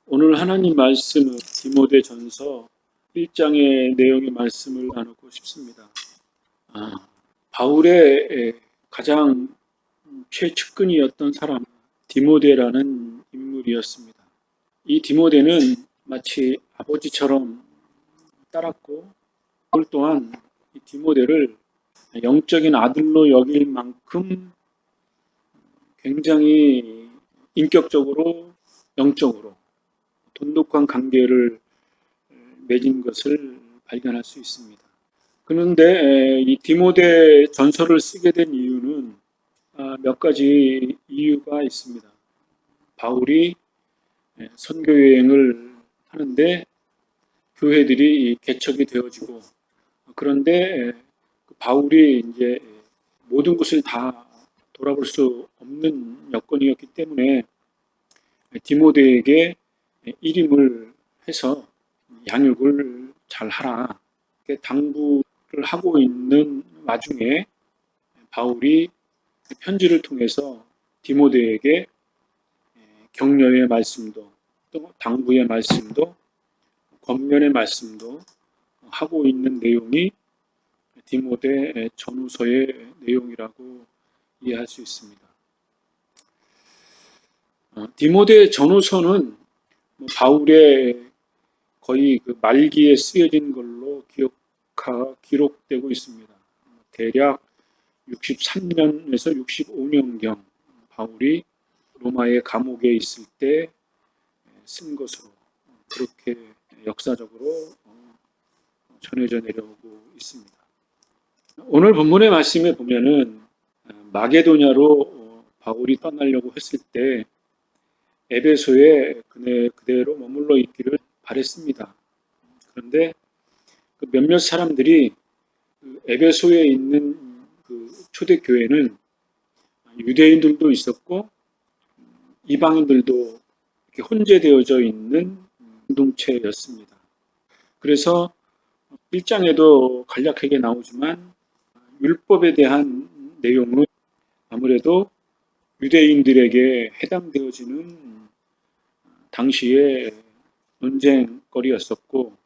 오늘 하나님 말씀은 디모데전서 1장의 내용의 말씀을 나누고 싶습니다. 바울의 가장 최측근이었던 사람 디모데라는 인물이었습니다. 이 디모데는 마치 아버지처럼 따랐고 바울 또한 이 디모데를 영적인 아들로 여길 만큼 굉장히 인격적으로 영적으로 돈독한 관계를 맺은 것을 발견할 수 있습니다. 그런데 이 디모데 전서를 쓰게 된 이유는 몇 가지 이유가 있습니다. 바울이 선교 여행을 하는데 교회들이 개척이 되어지고, 그런데 바울이 이제 모든 것을 다 돌아볼 수 없는 여건이었기 때문에 디모데에게 일임을 해서 양육을 잘 하라 당부를 하고 있는 와중에 바울이 편지를 통해서 디모데에게 격려의 말씀도 또 당부의 말씀도 권면의 말씀도 하고 있는 내용이 디모데 전후서의 내용이라고 이해할 수 있습니다. 디모데 전후서는 바울의 거의 그 말기에 쓰여진 걸로 기록되고 있습니다. 대략 63년에서 65년경 바울이 로마의 감옥에 있을 때 쓴 것으로 그렇게 역사적으로 전해져 내려오고 있습니다. 오늘 본문의 말씀에 보면은 마게도냐로 바울이 떠나려고 했을 때 에베소에 그대로 머물러 있기를 바랬습니다. 그런데 그 몇몇 사람들이 에베소에 있는 그 초대교회는 유대인들도 있었고 이방인들도 이렇게 혼재되어져 있는 공동체였습니다. 그래서 1장에도 간략하게 나오지만 율법에 대한 내용은 아무래도 유대인들에게 해당되어지는 당시의 논쟁거리였었고,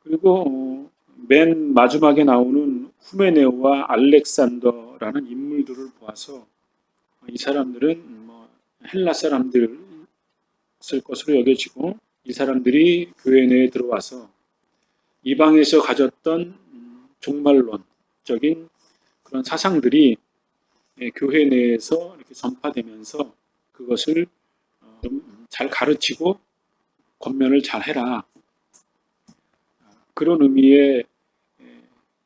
그리고 맨 마지막에 나오는 후메네오와 알렉산더라는 인물들을 보아서 이 사람들은 헬라 사람들일 것으로 여겨지고, 이 사람들이 교회 내에 들어와서 이방에서 가졌던 종말론적인 그런 사상들이 교회 내에서 이렇게 전파되면서 그것을 좀 잘 가르치고 권면을 잘 해라, 그런 의미의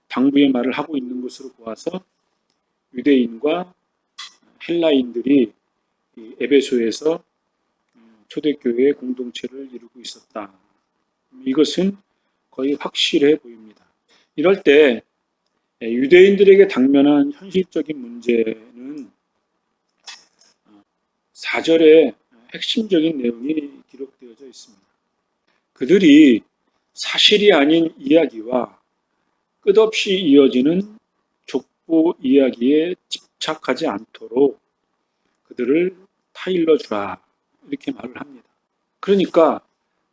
당부의 말을 하고 있는 것으로 보아서 유대인과 헬라인들이 에베소에서 초대교회의 공동체를 이루고 있었다. 이것은 거의 확실해 보입니다. 이럴 때 유대인들에게 당면한 현실적인 문제는 4절에 핵심적인 내용이 기록되어져 있습니다. 그들이 사실이 아닌 이야기와 끝없이 이어지는 족보 이야기에 집착하지 않도록 그들을 타일러 주라, 이렇게 말을 합니다. 그러니까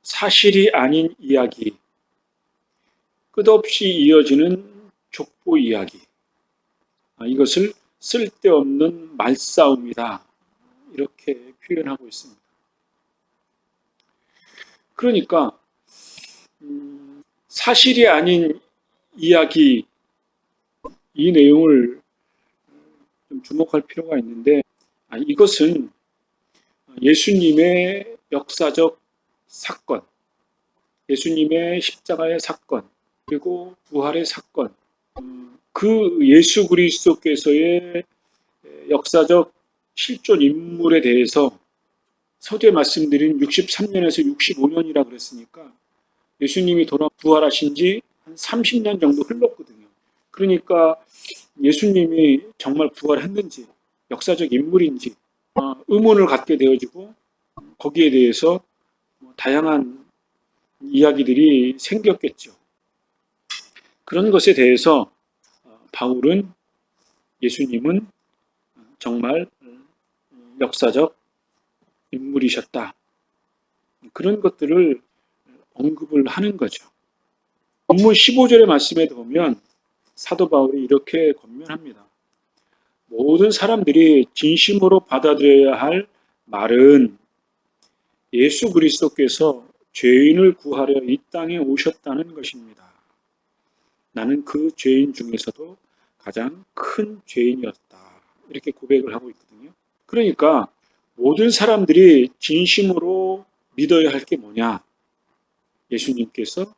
사실이 아닌 이야기, 끝없이 이어지는 족보 이야기, 이것을 쓸데없는 말싸움이다, 이렇게 표현하고 있습니다. 그러니까 사실이 아닌 이야기, 이 내용을 좀 주목할 필요가 있는데, 이것은 예수님의 역사적 사건, 예수님의 십자가의 사건, 그리고 부활의 사건, 그 예수 그리스도께서의 역사적 실존 인물에 대해서 서두에 말씀드린 63년에서 65년이라 그랬으니까 예수님이 부활하신 지 한 30년 정도 흘렀거든요. 그러니까 예수님이 정말 부활했는지, 역사적 인물인지 의문을 갖게 되어지고, 거기에 대해서 다양한 이야기들이 생겼겠죠. 그런 것에 대해서 바울은 예수님은 정말 역사적 인물이셨다, 그런 것들을 언급을 하는 거죠. 본문 15절의 말씀에 보면 사도 바울이 이렇게 권면합니다. 모든 사람들이 진심으로 받아들여야 할 말은 예수 그리스도께서 죄인을 구하려 이 땅에 오셨다는 것입니다. 나는 그 죄인 중에서도 가장 큰 죄인이었다. 이렇게 고백을 하고 있거든요. 그러니까 모든 사람들이 진심으로 믿어야 할 게 뭐냐? 예수님께서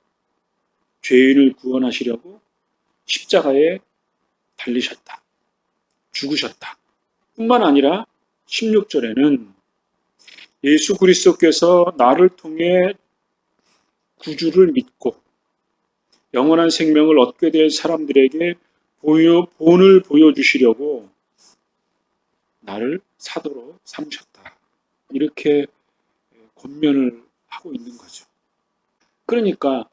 죄인을 구원하시려고 십자가에 달리셨다. 죽으셨다. 뿐만 아니라 16절에는 예수 그리스도께서 나를 통해 구주를 믿고 영원한 생명을 얻게 될 사람들에게 본을 보여주시려고 나를 사도로 삼으셨다. 이렇게 권면을 하고 있는 거죠. 그러니까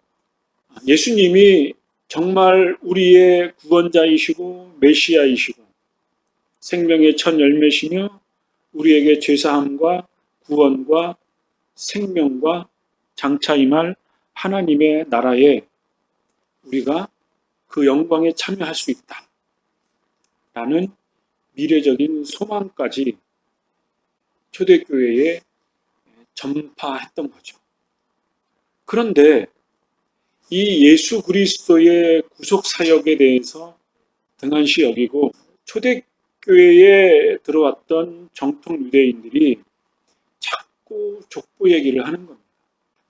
예수님이 정말 우리의 구원자이시고 메시아이시고 생명의 첫 열매시며 우리에게 죄사함과 구원과 생명과 장차 임할 하나님의 나라에 우리가 그 영광에 참여할 수 있다. 라는 미래적인 소망까지 초대교회에 전파했던 거죠. 그런데 이 예수 그리스도의 구속 사역에 대해서 등한시 여기고 초대교회에 들어왔던 정통 유대인들이 자꾸 족보 얘기를 하는 겁니다.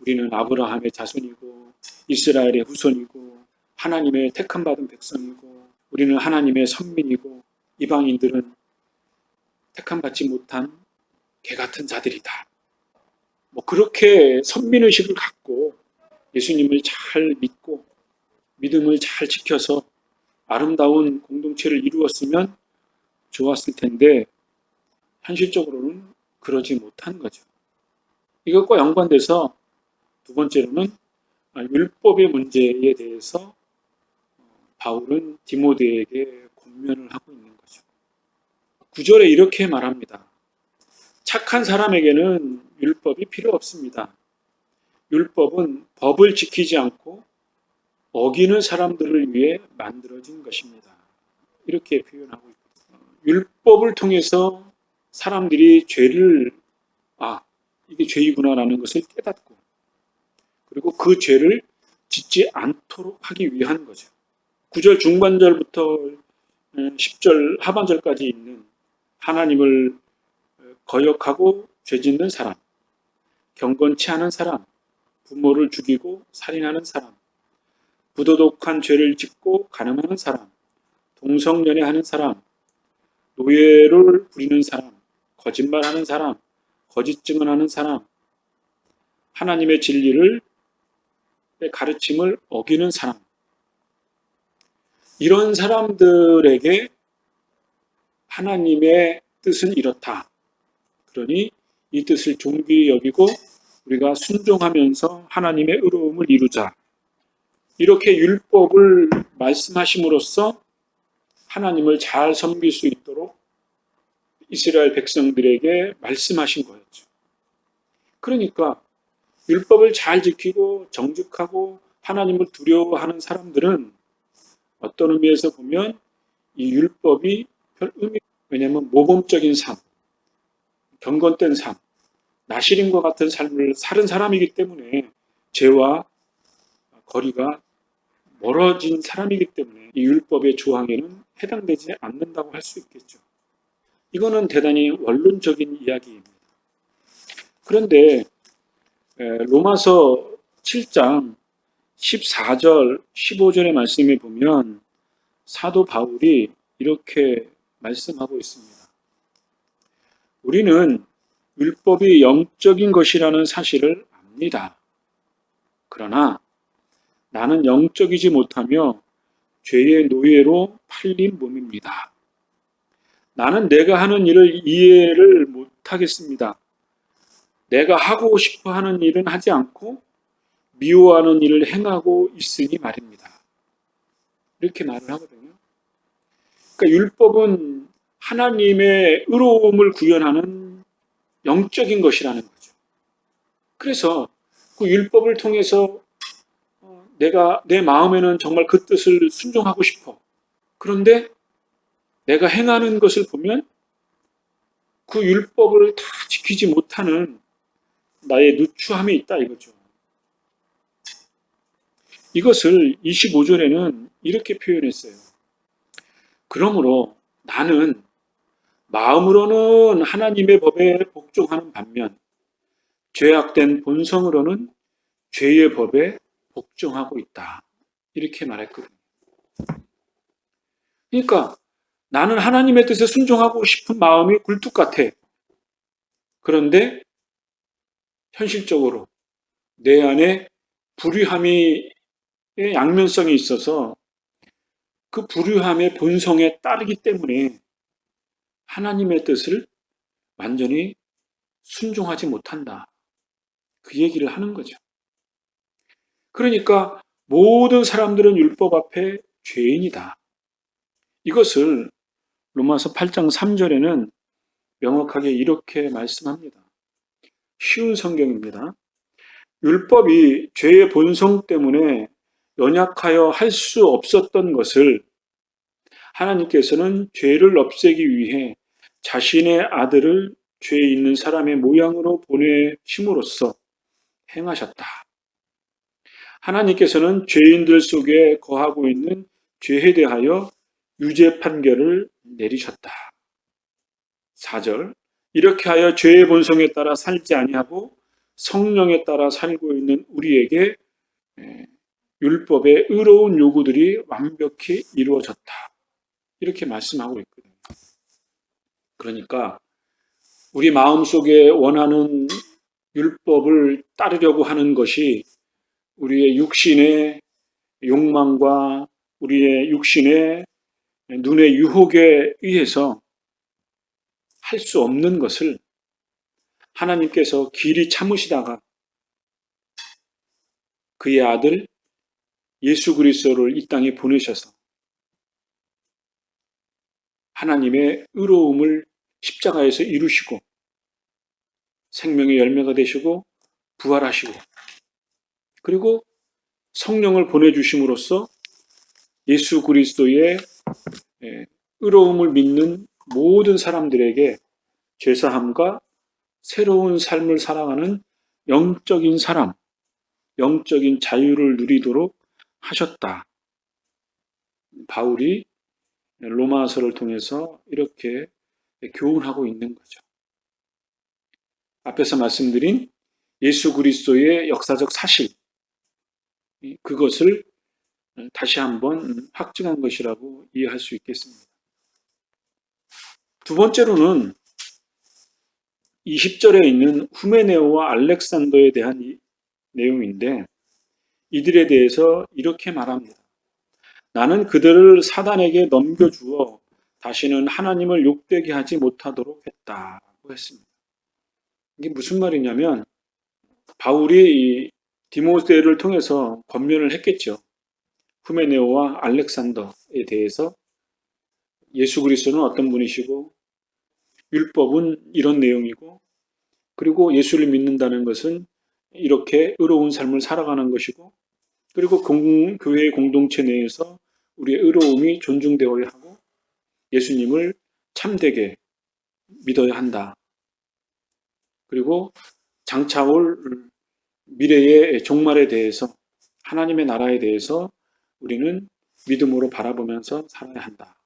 우리는 아브라함의 자손이고 이스라엘의 후손이고 하나님의 택함받은 백성이고 우리는 하나님의 선민이고 이방인들은 택함받지 못한 개같은 자들이다. 그렇게 선민의식을 갖고 예수님을 잘 믿고 믿음을 잘 지켜서 아름다운 공동체를 이루었으면 좋았을 텐데 현실적으로는 그러지 못한 거죠. 이것과 연관돼서 두 번째로는 율법의 문제에 대해서 바울은 디모데에게 권면을 하고 있는 거죠. 9절에 이렇게 말합니다. 착한 사람에게는 율법이 필요 없습니다. 율법은 법을 지키지 않고 어기는 사람들을 위해 만들어진 것입니다. 이렇게 표현하고 있거든요. 율법을 통해서 사람들이 죄를 이게 죄이구나라는 것을 깨닫고 그리고 그 죄를 짓지 않도록 하기 위한 거죠. 9절 중반절부터 10절 하반절까지 있는 하나님을 거역하고 죄짓는 사람, 경건치 않은 사람, 부모를 죽이고 살인하는 사람, 부도덕한 죄를 짓고 간음하는 사람, 동성연애하는 사람, 노예를 부리는 사람, 거짓말하는 사람, 거짓 증언하는 사람, 하나님의 진리를 가르침을 어기는 사람, 이런 사람들에게 하나님의 뜻은 이렇다. 그러니 이 뜻을 존귀히 여기고 우리가 순종하면서 하나님의 의로움을 이루자. 이렇게 율법을 말씀하심으로써 하나님을 잘 섬길 수 있도록 이스라엘 백성들에게 말씀하신 거였죠. 그러니까 율법을 잘 지키고 정직하고 하나님을 두려워하는 사람들은 어떤 의미에서 보면 이 율법이 별 의미, 왜냐하면 모범적인 삶, 경건된 삶, 나시림과 같은 삶을 사는 사람이기 때문에 죄와 거리가 멀어진 사람이기 때문에 이 율법의 조항에는 해당되지 않는다고 할 수 있겠죠. 이거는 대단히 원론적인 이야기입니다. 그런데 로마서 7장 14절, 15절의 말씀에 보면 사도 바울이 이렇게 말씀하고 있습니다. 우리는 율법이 영적인 것이라는 사실을 압니다. 그러나 나는 영적이지 못하며 죄의 노예로 팔린 몸입니다. 나는 내가 하는 일을 이해를 못하겠습니다. 내가 하고 싶어 하는 일은 하지 않고 미워하는 일을 행하고 있으니 말입니다. 이렇게 말을 하거든요. 그러니까 율법은 하나님의 의로움을 구현하는 영적인 것이라는 거죠. 그래서 그 율법을 통해서 내가 내 마음에는 정말 그 뜻을 순종하고 싶어. 그런데 내가 행하는 것을 보면 그 율법을 다 지키지 못하는 나의 누추함이 있다 이거죠. 이것을 25절에는 이렇게 표현했어요. 그러므로 나는 마음으로는 하나님의 법에 복종하는 반면 죄악된 본성으로는 죄의 법에 복종하고 있다. 이렇게 말했거든요. 그러니까 나는 하나님의 뜻에 순종하고 싶은 마음이 굴뚝 같아. 그런데 현실적으로 내 안에 불의함의 양면성이 있어서 그 불의함의 본성에 따르기 때문에 하나님의 뜻을 완전히 순종하지 못한다. 그 얘기를 하는 거죠. 그러니까 모든 사람들은 율법 앞에 죄인이다. 이것을 로마서 8장 3절에는 명확하게 이렇게 말씀합니다. 쉬운 성경입니다. 율법이 죄의 본성 때문에 연약하여 할 수 없었던 것을 하나님께서는 죄를 없애기 위해 자신의 아들을 죄 있는 사람의 모양으로 보내심으로써 행하셨다. 하나님께서는 죄인들 속에 거하고 있는 죄에 대하여 유죄 판결을 내리셨다. 4절 이렇게 하여 죄의 본성에 따라 살지 아니하고 성령에 따라 살고 있는 우리에게 율법의 의로운 요구들이 완벽히 이루어졌다. 이렇게 말씀하고 있거든요. 그러니까 우리 마음속에 원하는 율법을 따르려고 하는 것이 우리의 육신의 욕망과 우리의 육신의 눈의 유혹에 의해서 할 수 없는 것을 하나님께서 길이 참으시다가 그의 아들 예수 그리스도를 이 땅에 보내셔서 하나님의 의로움을 십자가에서 이루시고 생명의 열매가 되시고 부활하시고 그리고 성령을 보내주심으로써 예수 그리스도의 의로움을 믿는 모든 사람들에게 죄사함과 새로운 삶을 살아가는 영적인 사람, 영적인 자유를 누리도록 하셨다. 바울이 로마서를 통해서 이렇게 교훈하고 있는 거죠. 앞에서 말씀드린 예수 그리스도의 역사적 사실, 그것을 다시 한번 확증한 것이라고 이해할 수 있겠습니다. 두 번째로는 20절에 있는 후메네오와 알렉산더에 대한 내용인데 이들에 대해서 이렇게 말합니다. 나는 그들을 사단에게 넘겨주어 다시는 하나님을 욕되게 하지 못하도록 했다고 했습니다. 이게 무슨 말이냐면 바울이 이 디모데를 통해서 권면을 했겠죠. 후메네오와 알렉산더에 대해서 예수 그리스도는 어떤 분이시고 율법은 이런 내용이고 그리고 예수를 믿는다는 것은 이렇게 의로운 삶을 살아가는 것이고 그리고 교회의 공동체 내에서 우리의 의로움이 존중되어야 하고 예수님을 참되게 믿어야 한다. 그리고 장차올 미래의 종말에 대해서 하나님의 나라에 대해서 우리는 믿음으로 바라보면서 살아야 한다.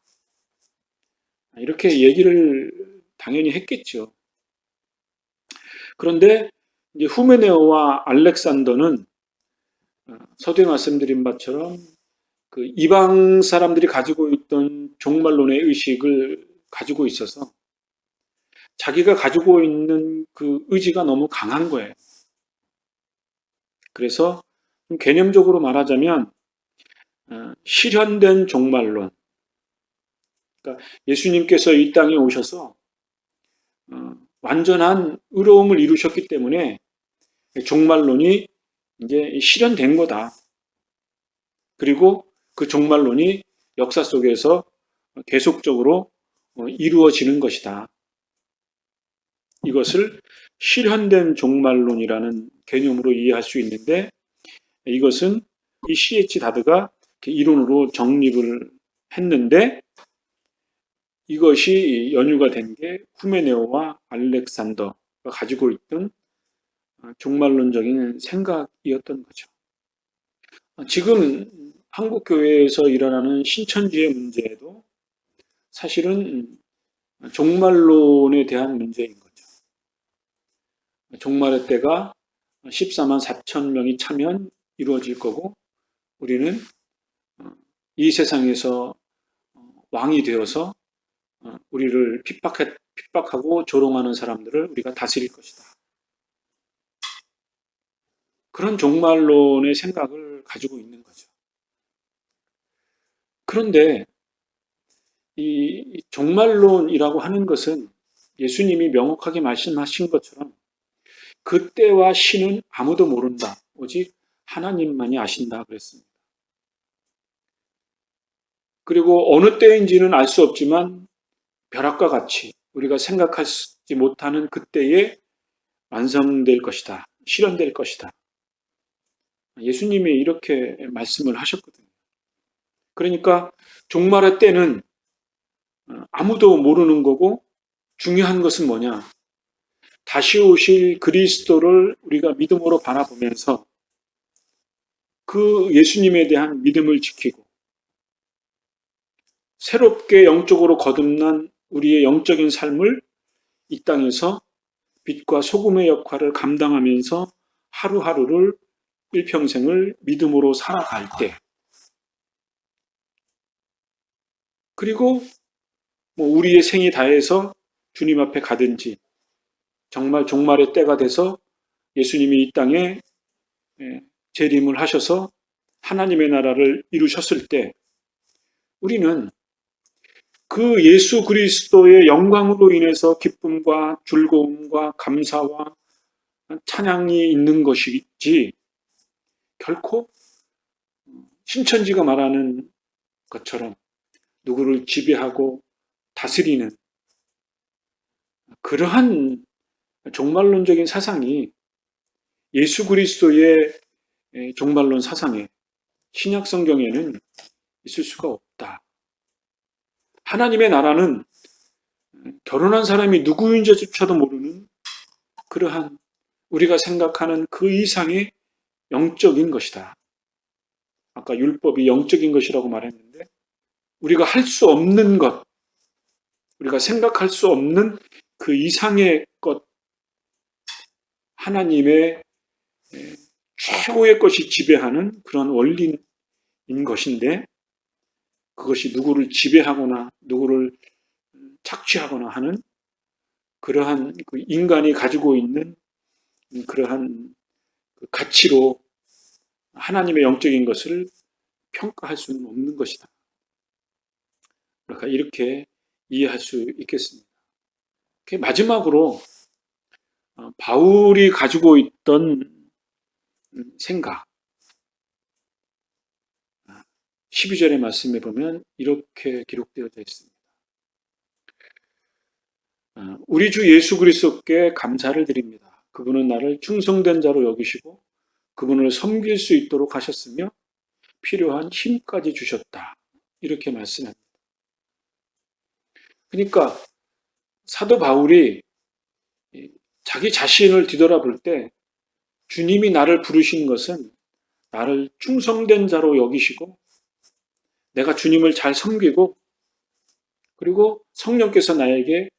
이렇게 얘기를 당연히 했겠죠. 그런데 이제 후메네오와 알렉산더는 서두에 말씀드린 바처럼 그 이방 사람들이 가지고 있던 종말론의 의식을 가지고 있어서 자기가 가지고 있는 그 의지가 너무 강한 거예요. 그래서 좀 개념적으로 말하자면 실현된 종말론. 그러니까 예수님께서 이 땅에 오셔서 완전한 의로움을 이루셨기 때문에 종말론이 이제 실현된 거다. 그리고 그 종말론이 역사 속에서 계속적으로 이루어지는 것이다. 이것을 실현된 종말론이라는 개념으로 이해할 수 있는데, 이것은 이 C.H. 다드가 이론으로 정립을 했는데, 이것이 연유가 된 게 후메네오와 알렉산더가 가지고 있던 종말론적인 생각이었던 거죠. 지금 한국 교회에서 일어나는 신천지의 문제에도 사실은 종말론에 대한 문제인 거죠. 종말의 때가 14만 4천 명이 차면 이루어질 거고, 우리는 이 세상에서 왕이 되어서 우리를 핍박하고 조롱하는 사람들을 우리가 다스릴 것이다. 그런 종말론의 생각을 가지고 있는 거죠. 그런데 이 종말론이라고 하는 것은 예수님이 명확하게 말씀하신 것처럼 그때와 시는 아무도 모른다. 오직 하나님만이 아신다 그랬습니다. 그리고 어느 때인지는 알 수 없지만 벼락과 같이 우리가 생각하지 못하는 그때에 완성될 것이다. 실현될 것이다. 예수님이 이렇게 말씀을 하셨거든요. 그러니까 종말의 때는 아무도 모르는 거고, 중요한 것은 뭐냐? 다시 오실 그리스도를 우리가 믿음으로 바라보면서 그 예수님에 대한 믿음을 지키고 새롭게 영적으로 거듭난 우리의 영적인 삶을 이 땅에서 빛과 소금의 역할을 감당하면서 하루하루를 일평생을 믿음으로 살아갈 때, 그리고 우리의 생이 다해서 주님 앞에 가든지 정말 종말의 때가 돼서 예수님이 이 땅에 재림을 하셔서 하나님의 나라를 이루셨을 때, 우리는 그 예수 그리스도의 영광으로 인해서 기쁨과 즐거움과 감사와 찬양이 있는 것이지, 결코 신천지가 말하는 것처럼 누구를 지배하고 다스리는 그러한 종말론적인 사상이 예수 그리스도의 종말론 사상에, 신약 성경에는 있을 수가 없다. 하나님의 나라는 결혼한 사람이 누구인지조차도 모르는 그러한 우리가 생각하는 그 이상의 영적인 것이다. 아까 율법이 영적인 것이라고 말했는데, 우리가 할 수 없는 것, 우리가 생각할 수 없는 그 이상의 것, 하나님의 최고의 것이 지배하는 그런 원리인 것인데, 그것이 누구를 지배하거나 누구를 착취하거나 하는 그러한 그 인간이 가지고 있는 그러한 그 가치로 하나님의 영적인 것을 평가할 수는 없는 것이다. 그러니까 이렇게 이해할 수 있겠습니다. 마지막으로 바울이 가지고 있던 생각, 12절의 말씀에 보면 이렇게 기록되어져 있습니다. 우리 주 예수 그리스도께 감사를 드립니다. 그분은 나를 충성된 자로 여기시고 그분을 섬길 수 있도록 하셨으며 필요한 힘까지 주셨다. 이렇게 말씀합니다. 그러니까 사도 바울이 자기 자신을 뒤돌아볼 때 주님이 나를 부르신 것은 나를 충성된 자로 여기시고 내가 주님을 잘 섬기고, 그리고 성령께서 나에게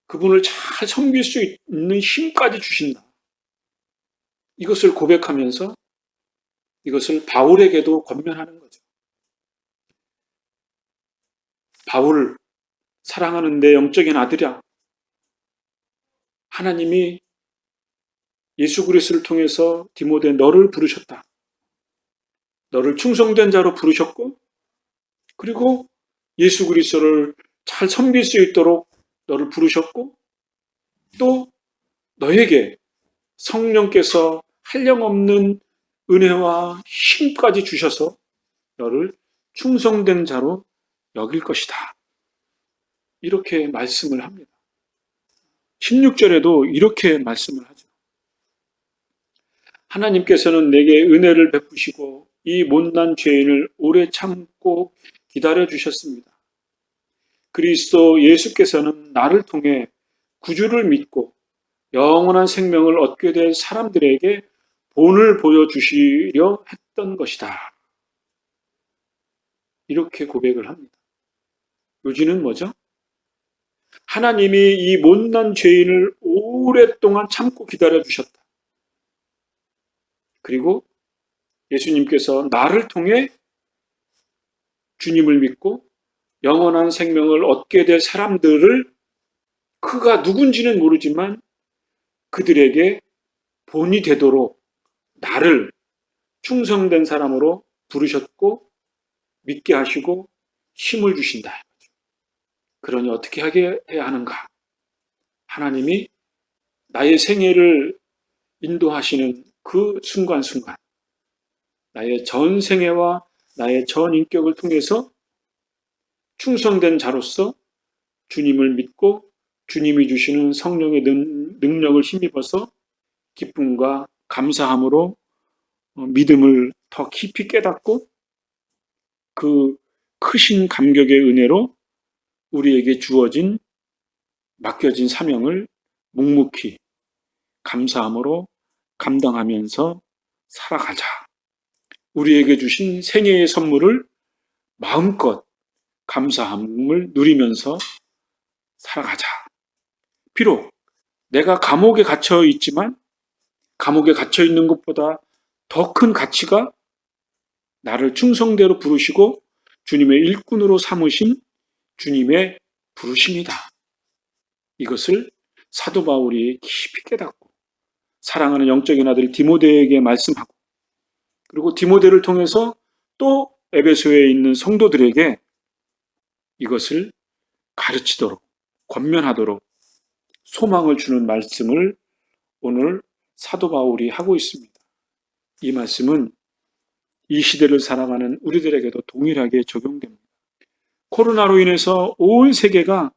그분을 잘 섬길 수 있는 힘까지 주신다. 이것을 고백하면서 이것을 바울에게도 권면하는 거죠. 바울, 사랑하는 내 영적인 아들이야. 하나님이 예수 그리스도를 통해서 디모데 너를 부르셨다. 너를 충성된 자로 부르셨고, 그리고 예수 그리스도를 잘 섬길 수 있도록 너를 부르셨고, 또 너에게 성령께서 한량없는 은혜와 힘까지 주셔서 너를 충성된 자로 여길 것이다. 이렇게 말씀을 합니다. 16절에도 이렇게 말씀을 하죠. 하나님께서는 내게 은혜를 베푸시고 이 못난 죄인을 오래 참고 기다려 주셨습니다. 그리스도 예수께서는 나를 통해 구주를 믿고 영원한 생명을 얻게 될 사람들에게 본을 보여주시려 했던 것이다. 이렇게 고백을 합니다. 요지는 뭐죠? 하나님이 이 못난 죄인을 오랫동안 참고 기다려 주셨다. 그리고 예수님께서 나를 통해 주님을 믿고 영원한 생명을 얻게 될 사람들을 그가 누군지는 모르지만 그들에게 본이 되도록 나를 충성된 사람으로 부르셨고 믿게 하시고 힘을 주신다. 그러니 어떻게 하게 해야 하는가? 하나님이 나의 생애를 인도하시는 그 순간순간 나의 전 생애와 나의 전 인격을 통해서 충성된 자로서 주님을 믿고 주님이 주시는 성령의 능력을 힘입어서 기쁨과 감사함으로 믿음을 더 깊이 깨닫고 그 크신 감격의 은혜로 우리에게 주어진 맡겨진 사명을 묵묵히 감사함으로 감당하면서 살아가자. 우리에게 주신 생애의 선물을 마음껏 감사함을 누리면서 살아가자. 비록 내가 감옥에 갇혀 있지만 감옥에 갇혀 있는 것보다 더 큰 가치가 나를 충성대로 부르시고 주님의 일꾼으로 삼으신 주님의 부르심이다. 이것을 사도 바울이 깊이 깨닫고 사랑하는 영적인 아들 디모데에게 말씀하고 그리고 디모데를 통해서 또 에베소에 있는 성도들에게 이것을 가르치도록 권면하도록 소망을 주는 말씀을 오늘 사도 바울이 하고 있습니다. 이 말씀은 이 시대를 살아가는 우리들에게도 동일하게 적용됩니다. 코로나로 인해서 온 세계가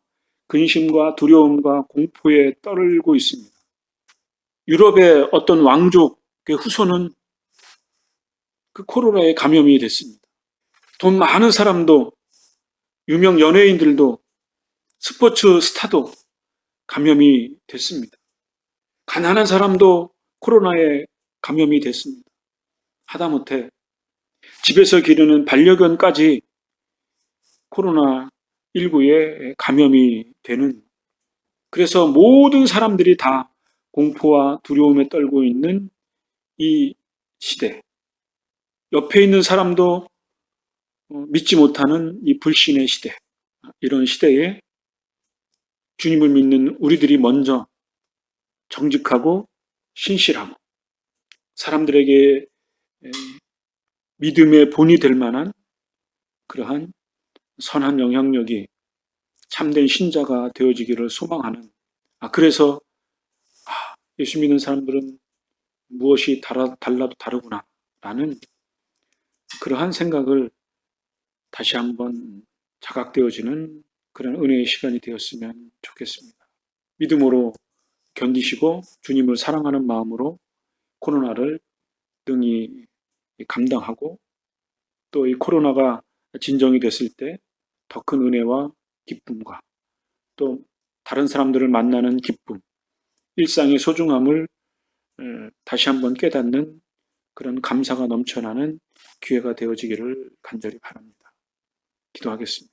근심과 두려움과 공포에 떨고 있습니다. 유럽의 어떤 왕족의 후손은 그 코로나에 감염이 됐습니다. 돈 많은 사람도 유명 연예인들도 스포츠 스타도 감염이 됐습니다. 가난한 사람도 코로나에 감염이 됐습니다. 하다못해 집에서 기르는 반려견까지 코로나19에 감염이 되는, 그래서 모든 사람들이 다 공포와 두려움에 떨고 있는 이 시대, 옆에 있는 사람도 믿지 못하는 이 불신의 시대, 이런 시대에 주님을 믿는 우리들이 먼저 정직하고 신실하고 사람들에게 믿음의 본이 될 만한 그러한 선한 영향력이 참된 신자가 되어지기를 소망하는, 그래서 예수 믿는 사람들은 무엇이 달라도 다르구나 라는 그러한 생각을 다시 한번 자각되어지는 그런 은혜의 시간이 되었으면 좋겠습니다. 믿음으로 견디시고 주님을 사랑하는 마음으로 코로나를 능히 감당하고 또 이 코로나가 진정이 됐을 때 더 큰 은혜와 기쁨과 또 다른 사람들을 만나는 기쁨, 일상의 소중함을 다시 한번 깨닫는 그런 감사가 넘쳐나는 기회가 되어지기를 간절히 바랍니다. 기도하겠습니다.